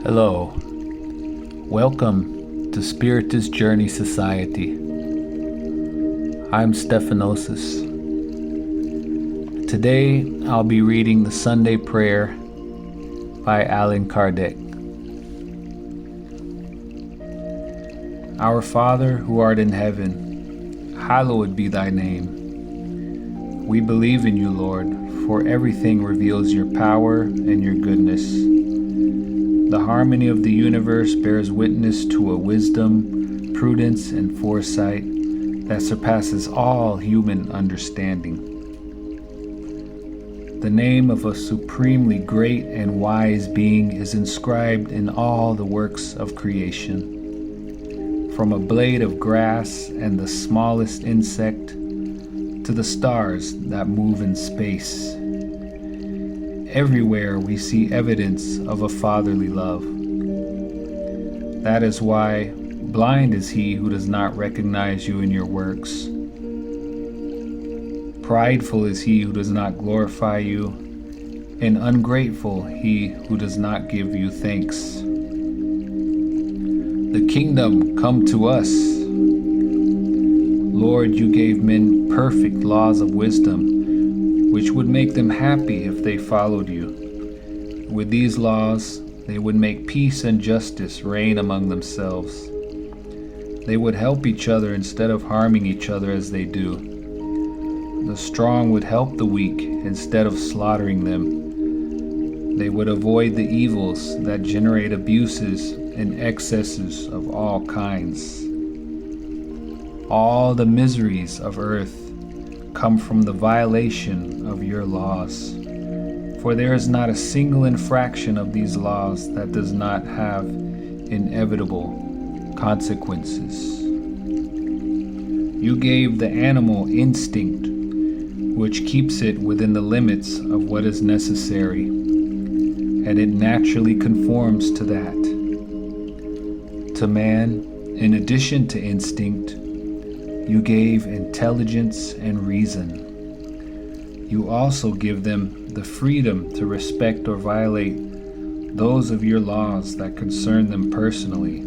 Hello, welcome to Spiritist Journey Society. I'm Stefanosis. Today I'll be reading the Sunday Prayer by Allan Kardec. Our Father who art in heaven, hallowed be thy name. We believe in you, Lord, for everything reveals your power and your goodness. The harmony of the universe bears witness to a wisdom, prudence, and foresight that surpasses all human understanding. The name of a supremely great and wise being is inscribed in all the works of creation, from a blade of grass and the smallest insect to the stars that move in space. Everywhere we see evidence of a fatherly love. That is why blind is he who does not recognize you in your works. Prideful is he who does not glorify you, and ungrateful he who does not give you thanks. The kingdom come to us. Lord, you gave men perfect laws of wisdom, which would make them happy if they followed you. With these laws, they would make peace and justice reign among themselves. They would help each other instead of harming each other as they do. The strong would help the weak instead of slaughtering them. They would avoid the evils that generate abuses and excesses of all kinds. All the miseries of earth come from the violation of your laws. For there is not a single infraction of these laws that does not have inevitable consequences. You gave the animal instinct, which keeps it within the limits of what is necessary, and it naturally conforms to that. To man, in addition to instinct, you gave intelligence and reason. You also give them the freedom to respect or violate those of your laws that concern them personally.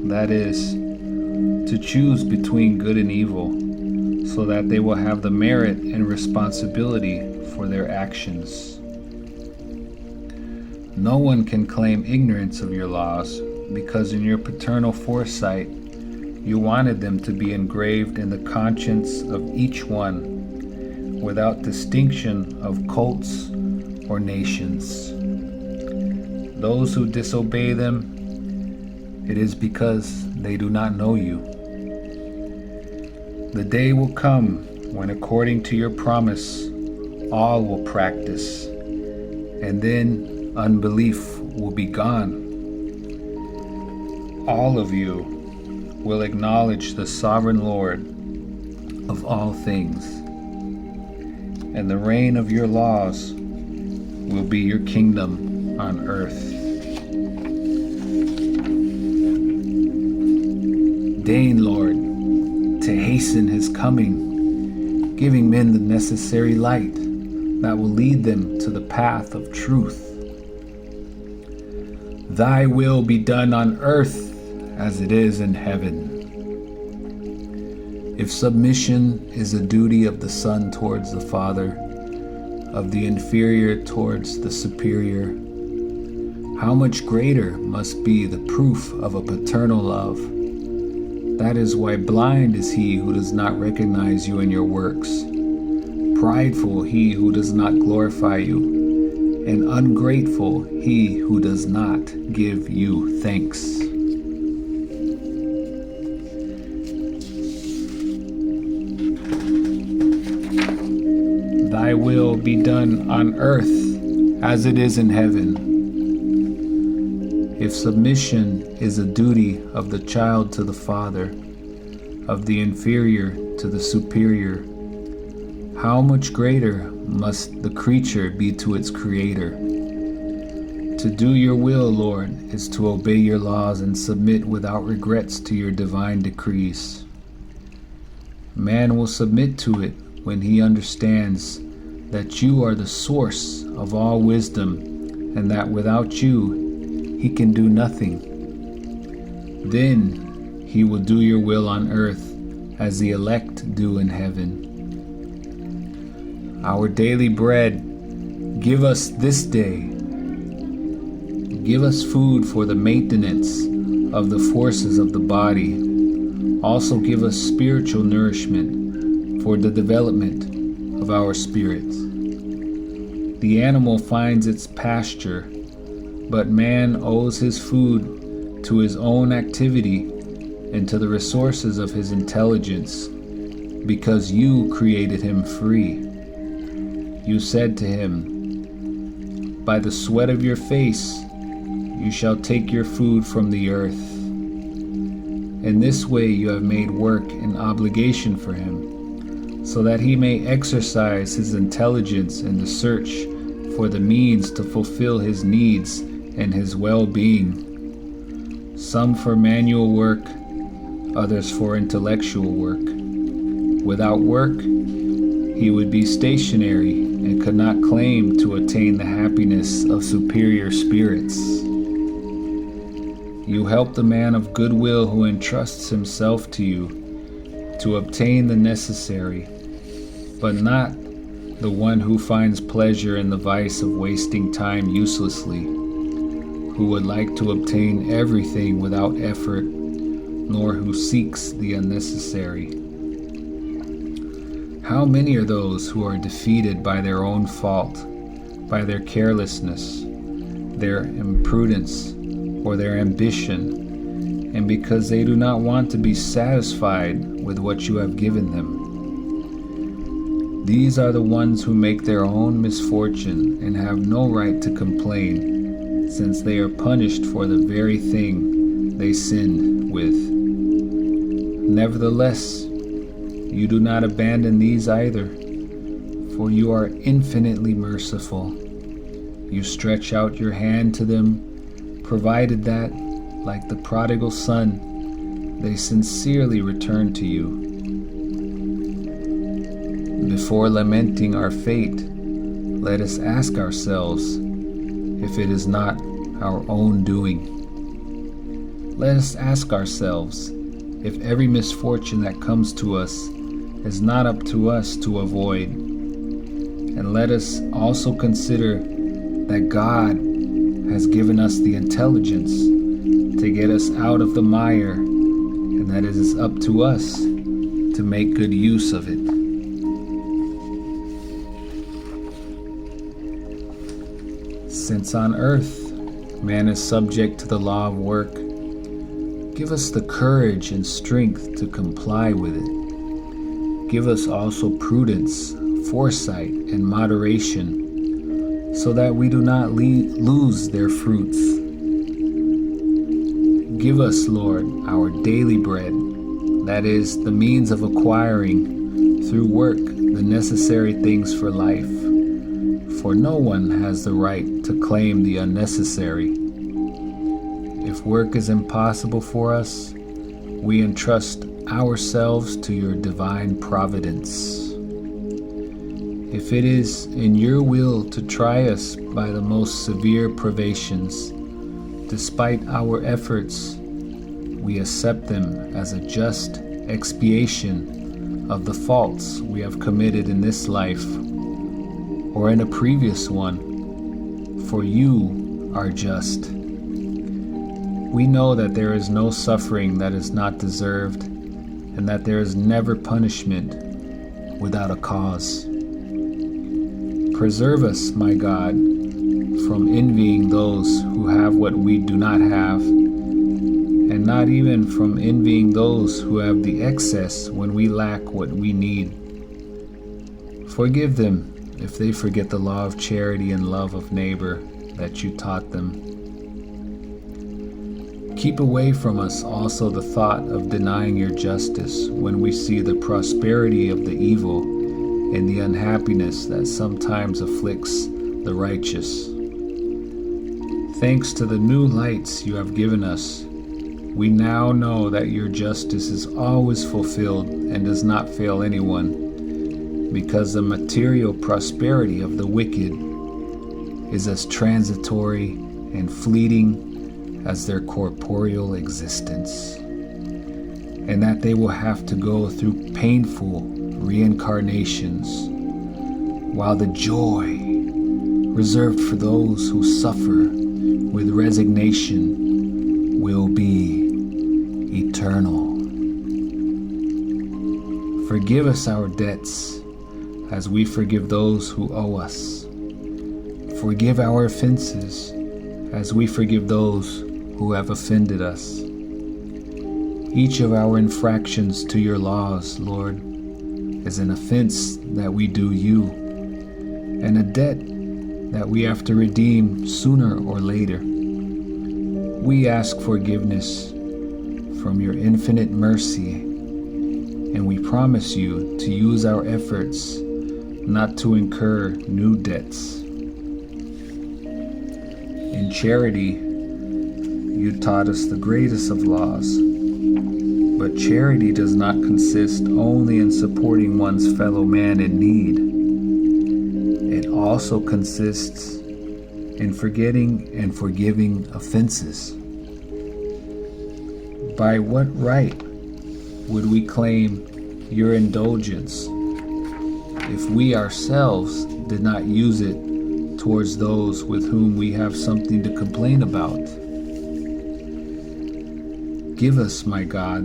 That is, to choose between good and evil, so that they will have the merit and responsibility for their actions. No one can claim ignorance of your laws, because in your paternal foresight, you wanted them to be engraved in the conscience of each one, without distinction of cults or nations. Those who disobey them, it is because they do not know you. The day will come when, according to your promise, all will practice, and then unbelief will be gone. All of you will acknowledge the sovereign Lord of all things, and the reign of your laws will be your kingdom on earth. Deign, Lord, to hasten his coming, giving men the necessary light that will lead them to the path of truth. Thy will be done on earth as it is in heaven. If submission is a duty of the Son towards the Father, of the inferior towards the superior, how much greater must be the proof of a paternal love? That is why blind is he who does not recognize you in your works, prideful he who does not glorify you, and ungrateful he who does not give you thanks. Thy will be done on earth as it is in heaven. If submission is a duty of the child to the father, of the inferior to the superior, how much greater must the creature be to its creator? To do your will, Lord, is to obey your laws and submit without regrets to your divine decrees. Man will submit to it when he understands that you are the source of all wisdom, and that without you he can do nothing. Then he will do your will on earth as the elect do in heaven. Our daily bread, give us this day. Give us food for the maintenance of the forces of the body. Also give us spiritual nourishment for the development of our spirits. The animal finds its pasture, but man owes his food to his own activity and to the resources of his intelligence, because you created him free. You said to him, "By the sweat of your face you shall take your food from the earth." In this way you have made work an obligation for him, so that he may exercise his intelligence in the search for the means to fulfill his needs and his well-being, some for manual work, others for intellectual work. Without work, he would be stationary and could not claim to attain the happiness of superior spirits. You help the man of goodwill who entrusts himself to you to obtain the necessary, but not the one who finds pleasure in the vice of wasting time uselessly, who would like to obtain everything without effort, nor who seeks the unnecessary. How many are those who are defeated by their own fault, by their carelessness, their imprudence, or their ambition, and because they do not want to be satisfied with what you have given them. These are the ones who make their own misfortune and have no right to complain, since they are punished for the very thing they sinned with. Nevertheless, you do not abandon these either, for you are infinitely merciful. You stretch out your hand to them, provided that, like the prodigal son, they sincerely return to you. Before lamenting our fate, let us ask ourselves if it is not our own doing. Let us ask ourselves if every misfortune that comes to us is not up to us to avoid. And let us also consider that God has given us the intelligence to get us out of the mire, and that it is up to us to make good use of it. Since on earth man is subject to the law of work, give us the courage and strength to comply with it. Give us also prudence, foresight, and moderation, so that we do not lose their fruits. Give us, Lord, our daily bread, that is, the means of acquiring, through work, the necessary things for life. For no one has the right to claim the unnecessary. If work is impossible for us, we entrust ourselves to your divine providence. If it is in your will to try us by the most severe privations, despite our efforts, we accept them as a just expiation of the faults we have committed in this life or in a previous one, for you are just. We know that there is no suffering that is not deserved, and that there is never punishment without a cause. Preserve us, my God, from envying those who have what we do not have, and not even from envying those who have the excess when we lack what we need. Forgive them if they forget the law of charity and love of neighbor that you taught them. Keep away from us also the thought of denying your justice when we see the prosperity of the evil and the unhappiness that sometimes afflicts the righteous. Thanks to the new lights you have given us, we now know that your justice is always fulfilled and does not fail anyone, because the material prosperity of the wicked is as transitory and fleeting as their corporeal existence, and that they will have to go through painful reincarnations, while the joy reserved for those who suffer with resignation will be eternal. Forgive us our debts as we forgive those who owe us. Forgive our offenses as we forgive those who have offended us. Each of our infractions to your laws, Lord, is an offense that we do you, and a debt that we have to redeem sooner or later. We ask forgiveness from your infinite mercy, and we promise you to use our efforts not to incur new debts. In charity, you taught us the greatest of laws, but charity does not consist only in supporting one's fellow man in need. It also consists in forgetting and forgiving offenses. By what right would we claim your indulgence if we ourselves did not use it towards those with whom we have something to complain about? Give us, my God,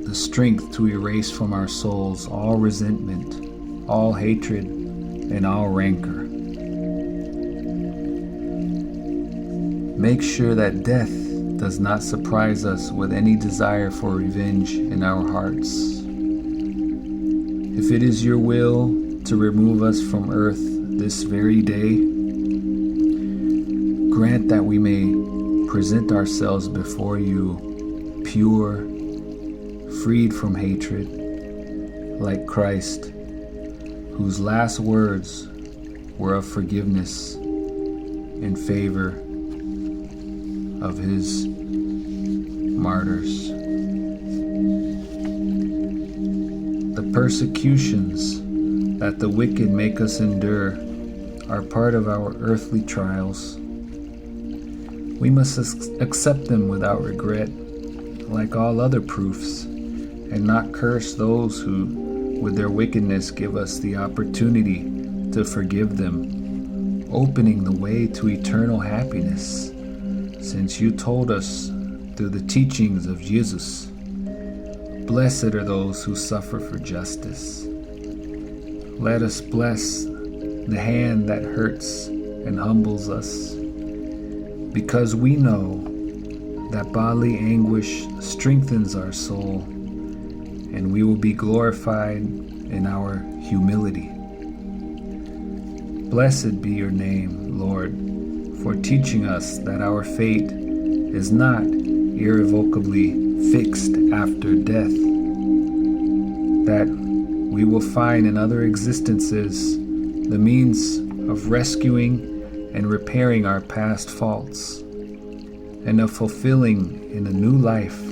the strength to erase from our souls all resentment, all hatred, and all rancor. Make sure that death does not surprise us with any desire for revenge in our hearts. If it is your will to remove us from earth this very day, grant that we may present ourselves before you pure, freed from hatred, like Christ, whose last words were of forgiveness in favor of his martyrs. The persecutions that the wicked make us endure are part of our earthly trials. We must accept them without regret, like all other proofs, and not curse those who, with their wickedness, give us the opportunity to forgive them, opening the way to eternal happiness, since you told us through the teachings of Jesus, "Blessed are those who suffer for justice." Let us bless the hand that hurts and humbles us, because we know that bodily anguish strengthens our soul, and we will be glorified in our humility. Blessed be your name, Lord, for teaching us that our fate is not irrevocably fixed after death, that we will find in other existences the means of rescuing and repairing our past faults, and of fulfilling in a new life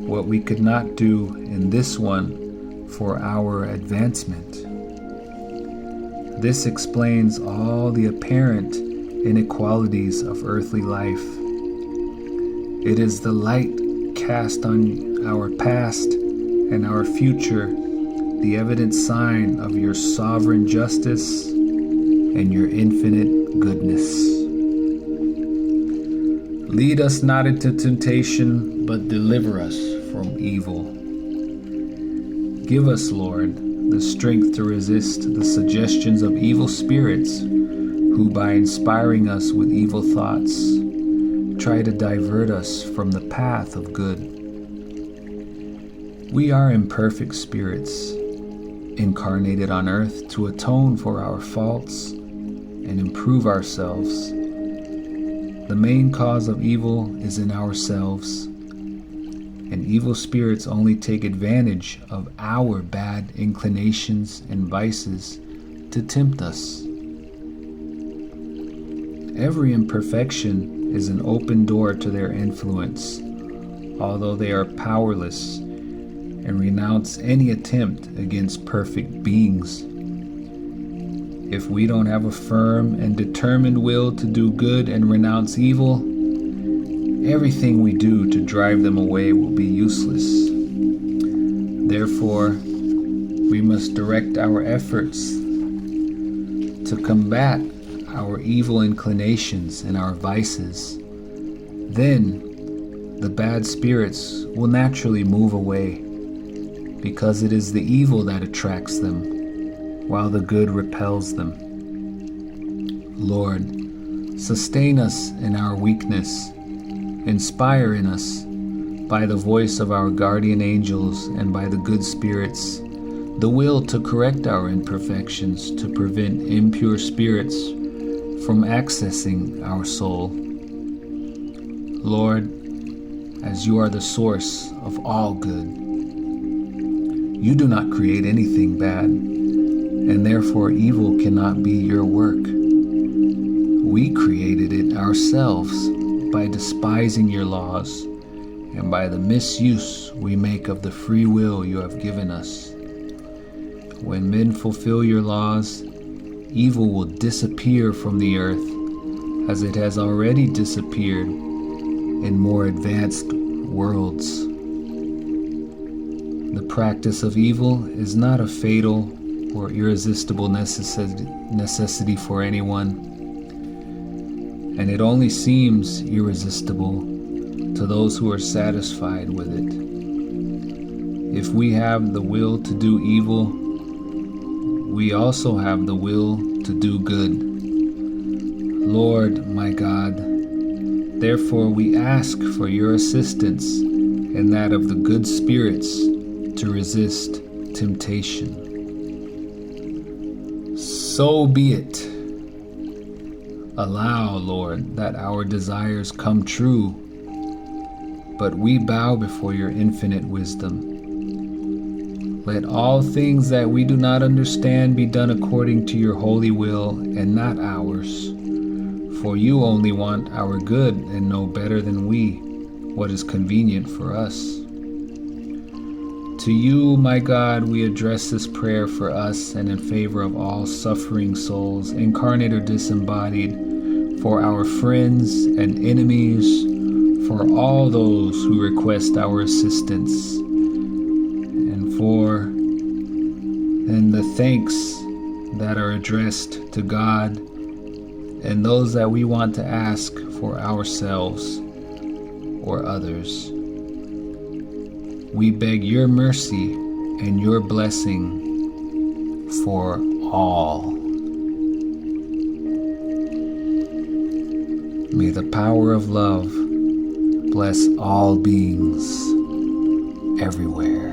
what we could not do in this one for our advancement. This explains all the apparent inequalities of earthly life. It is the light cast on our past and our future, the evident sign of your sovereign justice and your infinite goodness. Lead us not into temptation, but deliver us from evil. Give us, Lord, the strength to resist the suggestions of evil spirits who, by inspiring us with evil thoughts, try to divert us from the path of good. We are imperfect spirits, incarnated on earth to atone for our faults and improve ourselves. The main cause of evil is in ourselves, and evil spirits only take advantage of our bad inclinations and vices to tempt us. Every imperfection is an open door to their influence, although they are powerless and renounce any attempt against perfect beings. If we don't have a firm and determined will to do good and renounce evil, everything we do to drive them away will be useless. Therefore, we must direct our efforts to combat our evil inclinations and our vices. Then, the bad spirits will naturally move away, because it is the evil that attracts them, while the good repels them. Lord, sustain us in our weakness, inspire in us, by the voice of our guardian angels and by the good spirits, the will to correct our imperfections, to prevent impure spirits from accessing our soul. Lord, as you are the source of all good, you do not create anything bad, and therefore evil cannot be your work. We created it ourselves by despising your laws and by the misuse we make of the free will you have given us. When men fulfill your laws, evil will disappear from the earth, as it has already disappeared in more advanced worlds. The practice of evil is not a fatal or irresistible necessity for anyone, and it only seems irresistible to those who are satisfied with it. If we have the will to do evil, we also have the will to do good. Lord, my God, therefore we ask for your assistance and that of the good spirits to resist temptation. So be it. Allow, Lord, that our desires come true, but we bow before your infinite wisdom. Let all things that we do not understand be done according to your holy will and not ours, for you only want our good and know better than we what is convenient for us. To you, my God, we address this prayer for us and in favor of all suffering souls, incarnate or disembodied, for our friends and enemies, for all those who request our assistance, and the thanks that are addressed to God, and those that we want to ask for ourselves or others. We beg your mercy and your blessing for all. May the power of love bless all beings everywhere.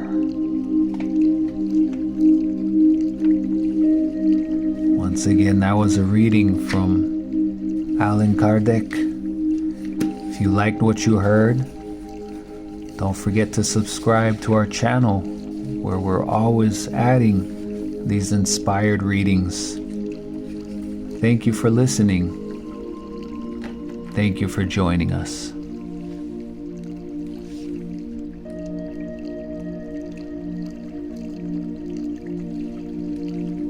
Once again, that was a reading from Allan Kardec. If you liked what you heard, don't forget to subscribe to our channel, where we're always adding these inspired readings. Thank you for listening. Thank you for joining us.